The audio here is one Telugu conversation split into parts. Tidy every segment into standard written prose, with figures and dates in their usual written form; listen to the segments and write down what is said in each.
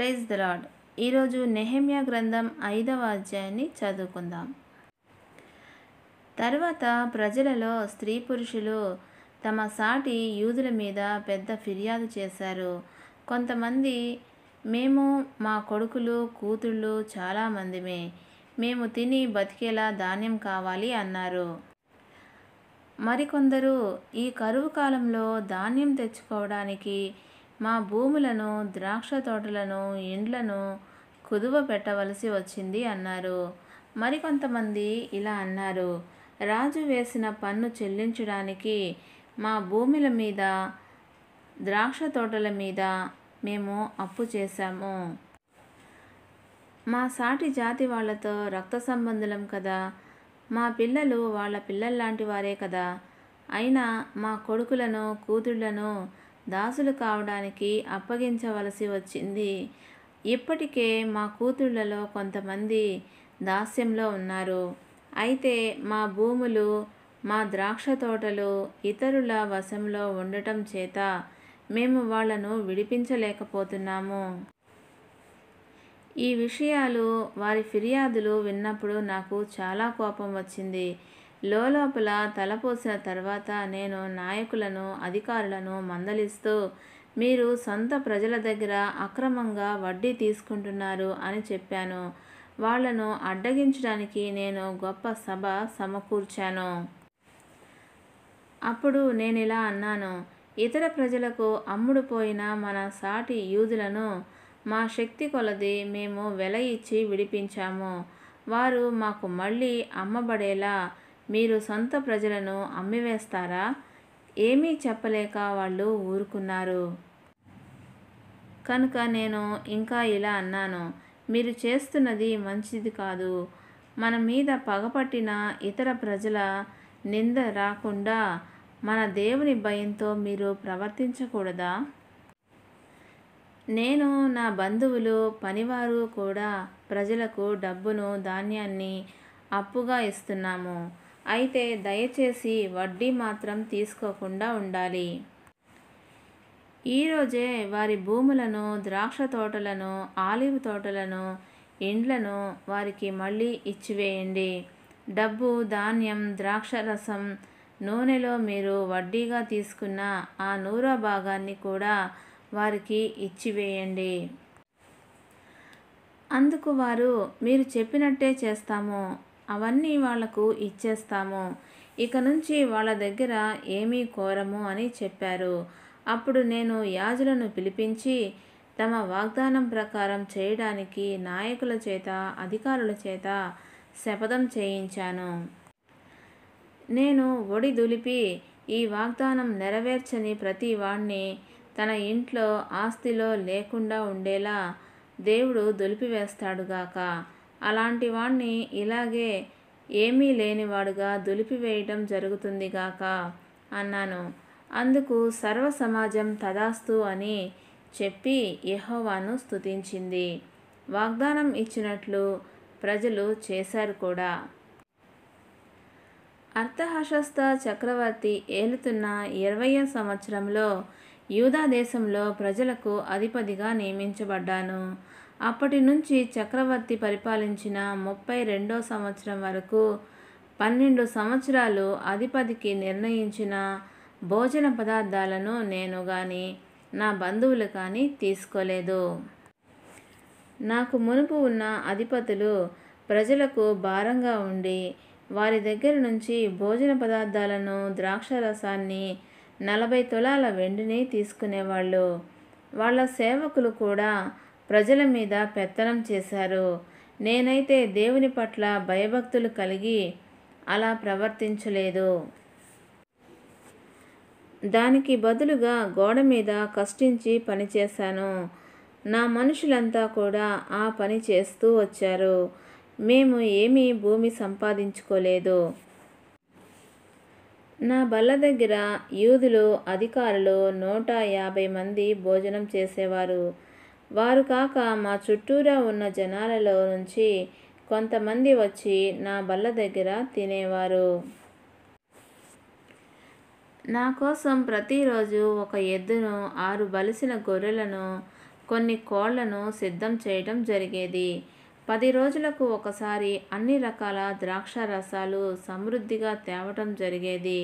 Praise the lord. ఈరోజు నెహెమ్యా గ్రంథం 5వ అధ్యాయాన్ని చదువుకుందాం. తరువాత ప్రజలలో స్త్రీ పురుషులు తమ సాటి యూదుల మీద పెద్ద ఫిర్యాదు చేశారు. కొంతమంది, మేము మా కొడుకులు కూతుళ్ళు చాలామందిమే, మేము తిని బతికేలా ధాన్యం కావాలి అన్నారు. మరికొందరు, ఈ కరువు కాలంలో ధాన్యం తెచ్చుకోవడానికి మా భూములను, ద్రాక్ష తోటలను, ఇండ్లను కుదువ పెట్టవలసి వచ్చింది అన్నారు. మరికొంతమంది ఇలా అన్నారు, రాజు వేసిన పన్ను చెల్లించడానికి మా భూముల మీద, ద్రాక్ష తోటల మీద మేము అప్పు చేశాము. మా సాటి జాతి వాళ్లతో రక్త సంబంధులం కదా, మా పిల్లలు వాళ్ళ పిల్లల్లాంటి వారే కదా, అయినా మా కొడుకులను కూతుళ్లను దాసులు కావడానికి అప్పగించవలసి వచ్చింది. ఇప్పటికే మా కూతుళ్లలో కొంతమంది దాస్యంలో ఉన్నారు. అయితే మా భూములు, మా ద్రాక్ష తోటలు ఇతరుల వశంలో ఉండటం చేత మేము వాళ్లను విడిపించలేకపోతున్నాము. ఈ విషయాలు, వారి ఫిర్యాదులు విన్నప్పుడు నాకు చాలా కోపం వచ్చింది. లోలోపల తలపోసిన తర్వాత నేను నాయకులను, అధికారులను మందలిస్తూ, మీరు సొంత ప్రజల దగ్గర అక్రమంగా వడ్డీ తీసుకుంటున్నారు అని చెప్పాను. వాళ్లను అడ్డగించడానికి నేను గొప్ప సభ సమకూర్చాను. అప్పుడు నేనిలా అన్నాను, ఇతర ప్రజలకు అమ్ముడుపోయిన మన సాటి యూదులను మా శక్తి కొలది మేము వెల ఇచ్చి విడిపించాము. వారు మాకు మళ్ళీ అమ్మబడేలా మీరు సొంత ప్రజలను అమ్మివేస్తారా? ఏమీ చెప్పలేక వాళ్ళు ఊరుకున్నారు. కనుక నేను ఇంకా ఇలా అన్నాను, మీరు చేస్తున్నది మంచిది కాదు. మన మీద పగపట్టిన ఇతర ప్రజల నింద రాకుండా మన దేవుని భయంతో మీరు ప్రవర్తించకూడదా? నేను, నా బంధువులు, పనివారు కూడా ప్రజలకు డబ్బును, ధాన్యాన్ని అప్పుగా ఇస్తున్నాము. అయితే దయచేసి వడ్డీ మాత్రం తీసుకోకుండా ఉండాలి. ఈరోజే వారి భూములను, ద్రాక్ష తోటలను, ఆలివ్ తోటలను, ఇండ్లను వారికి మళ్ళీ ఇచ్చివేయండి. డబ్బు, ధాన్యం, ద్రాక్షరసం, నూనెలో మీరు వడ్డీగా తీసుకున్న ఆ 100వ భాగాన్ని కూడా వారికి ఇచ్చివేయండి. అందుకు వారు, మీరు చెప్పినట్టే చేస్తాము, అవన్నీ వాళ్లకు ఇచ్చేస్తాము, ఇక నుంచి వాళ్ళ దగ్గర ఏమీ కోరము అని చెప్పారు. అప్పుడు నేను యాజకులను పిలిపించి తమ వాగ్దానం ప్రకారం చేయడానికి నాయకుల చేత, అధికారుల చేత శపథం చేయించాను. నేను ఒడి దులిపి, ఈ వాగ్దానం నెరవేర్చని ప్రతి వాణ్ణి తన ఇంట్లో, ఆస్తిలో లేకుండా ఉండేలా దేవుడు దులిపివేస్తాడుగాక, అలాంటి వాణ్ణి ఇలాగే ఏమీ లేనివాడుగా దులిపివేయటం జరుగుతుందిగాక అన్నాను. అందుకు సర్వ సమాజం తథాస్తు అని చెప్పి యెహోవాను స్తుతించింది. వాగ్దానం ఇచ్చినట్లు ప్రజలు చేశారు కూడా. అర్తహషస్త చక్రవర్తి ఏలుతున్న 20వ సంవత్సరంలో యూదా దేశంలో ప్రజలకు అధిపతిగా నియమించబడ్డాను. అప్పటి నుంచి చక్రవర్తి పరిపాలించిన 32వ సంవత్సరం వరకు 12 సంవత్సరాలు అధిపతికి నిర్ణయించిన భోజన పదార్థాలను నేను గాని, నా బంధువులు కానీ తీసుకోలేదు. నాకు మునుపు ఉన్న అధిపతులు ప్రజలకు భారంగా ఉండి, వారి దగ్గర నుంచి భోజన పదార్థాలను, ద్రాక్షరసాన్ని, 40 తులాల వెండిని తీసుకునేవాళ్ళు. వాళ్ళ సేవకులు కూడా ప్రజల మీద పెత్తనం చేశారు. నేనైతే దేవుని పట్ల భయభక్తులు కలిగి అలా ప్రవర్తించలేదు. దానికి బదులుగా గోడ మీద కష్టించి పనిచేశాను. నా మనుషులంతా కూడా ఆ పని చేస్తూ వచ్చారు. మేము ఏమీ భూమి సంపాదించుకోలేదు. నా బల్ల దగ్గర యూదులు, అధికారులు 150 మంది భోజనం చేసేవారు. వారు కాక మా చుట్టూరా ఉన్న జనాలలో నుంచి కొంతమంది వచ్చి నా బల్ల దగ్గర తినేవారు. నా కోసం ప్రతిరోజు ఒక ఎద్దును, 6 బలిసిన గొర్రెలను, కొన్ని కోళ్లను సిద్ధం చేయటం జరిగేది. 10 రోజులకు ఒకసారి అన్ని రకాల ద్రాక్ష రసాలు సమృద్ధిగా తేవటం జరిగేది.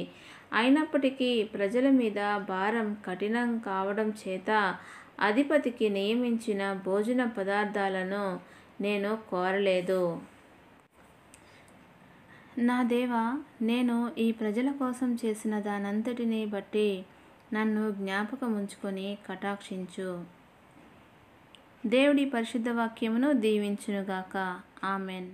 అయినప్పటికీ ప్రజల మీద భారం కఠినం కావడం చేత అధిపతికి నియమించిన భోజన పదార్థాలను నేను కోరలేదు. నా దేవా, నేను ఈ ప్రజల కోసం చేసిన దానంతటిని బట్టి నన్ను జ్ఞాపకముంచుకొని కటాక్షించు. దేవుడి పరిశుద్ధ వాక్యమును దీవించునుగాక. ఆమెన్.